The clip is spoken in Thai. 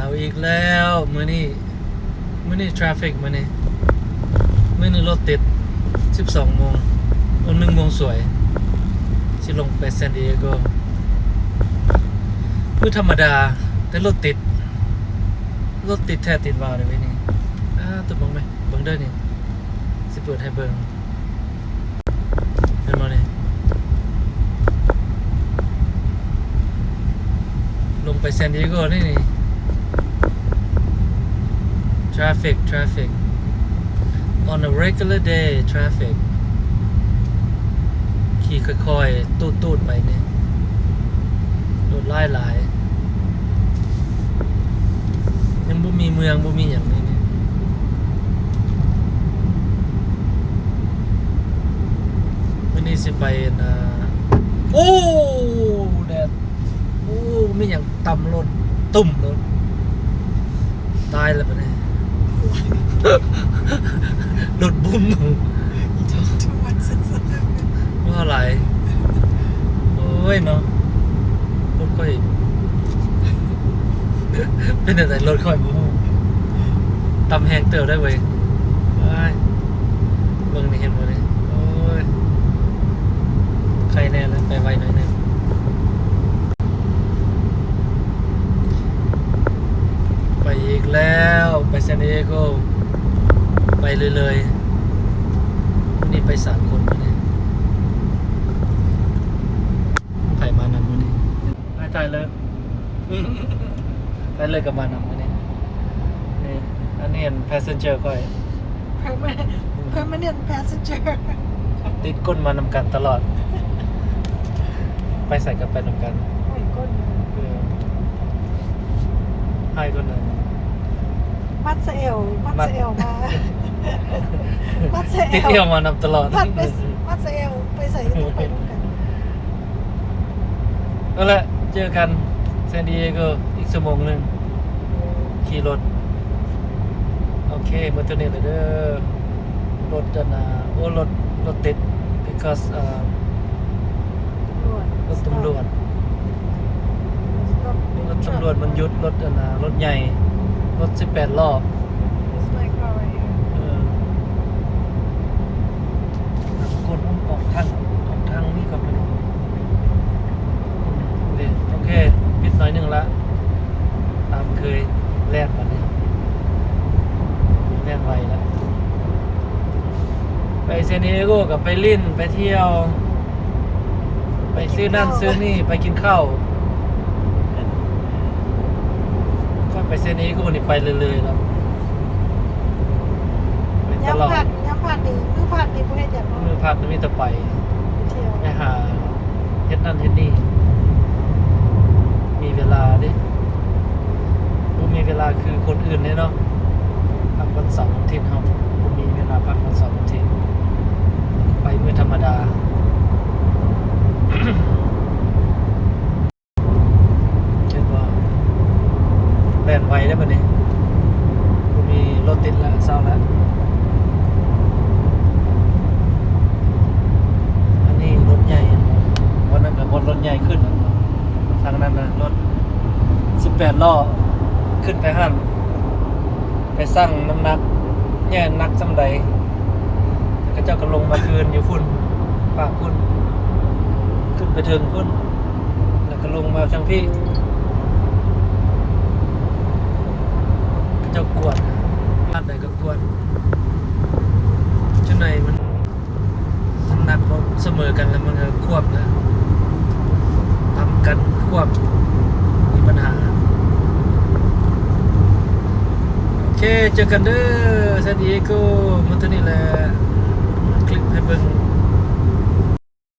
เอาอีกแล้วมื้อนี้ทราฟิกมื้อนี้รถติด12 โมง1 โมงสวยสิลงไปซานดิเอโกมื้อธรรมดาแต่รถติดแท้ติดวาวเลยเว้ยนี่ตุ๊บเบิ่งไหมเบิ่งเด้อนี่สิเปิดให้เบิ่งเห็นบ่นี่ลงไปซานดิเอโกนี่traffic on a regular day traffic ขี่ค่อยๆตูดๆไปเนี่ยรถหลายยังบ่มีเมืองบ่มีหยังนี่เนี่ยวันนี้สิไปโอ้แดดโอ้มีหยังต่ำรถตุ่มรถตายแล้วปะเนี่ยรถบุ้มว่าอะไรโอ้ยเนาะรถค่อยเป็นอะไรรถค่อยบุ้มตำแหงเติบได้เว้ยเบิ่งนี่เห็นบ่เนี่ยโอ้ยใครแน่แล้วไปไวหน่อยนึงไปอีกแล้วไปซานดิเอโกไปเลยวันนี้ไป3 คนวันนี้ไผ่มานำวันนี้ไม่ตายเลยไปเลยกับมานำวันนี้นี่อันนี้เห็น passenger ค่อย permanent passenger ติดก้นมานำกันตลอดไปใส่กับไปนำกัน โอ้ยก้น ให้คนนั้น มัดเซลมามัดเซล ติดเอวมานำตลอด มัดเซลไปใส่ต้องไปด้วยกัน นั่นแหละเจอกันซานดิเอโกอีก1 ชั่วโมงขี่รถโอเคมาตัวนี้เลยเด้อรถจะโอ้รถติด because รถตำรวจมันหยุดรถใหญ่รถ18 ล้อคนออกทางนี้ก่อนไปนี่โอเคปิดหน่อยนึงละตามเคยแล่นมาเนี่ยแล่นไวแล้วไปซานดิเอโกกับไปลิ้นไปเที่ยวไปซื้อนั่นซื้อนี่ไปกินข้าวก็ไปซานดิเอโกนี่ไปเลยๆแล้วไปตลอดย้ำผัดดีมือผัดดีพวกเฮ็ดอย่างนั้น มือพักมีแต่ไป เที่ยว ไปหาเฮ็ดนั่นเฮ็ดนี่มีเวลาดิบ่มีเวลาคือคนอื่นเนี่ยเนาะพักวันเสาร์อาทิตย์เฮาบ่มีเวลาพักวันเสาร์อาทิตย์ไปมื้อธรรมดา เช่นว่าแล่นไวได้ป่ะนี่บ่มีรถติดแล้วเช้าแล้วอันนี้รถใหญ่วันนั้นก็รถใหญ่ขึ้นทางนั้นนะรถ18 ล้อขึ้นไปหั่นไปสั่งน้ำหนักแย่นักจำใดแล้วก็เจ้าก็ลงมาคืนอยู่พุ่นปากพุ่นขึ้นไปถึงพุ่นแล้วก็ลงมาทางพี่เจ้ากวดบ้านไหนก็กวดจุดไหนมันน้ำหนักเสมอกันแล้วมันก็ควบนะทำกันควบมีปัญหาโอเคเจอกันเด้อซานดิเอโกมาตัวนี้แหละคลิปให้เบิ่ง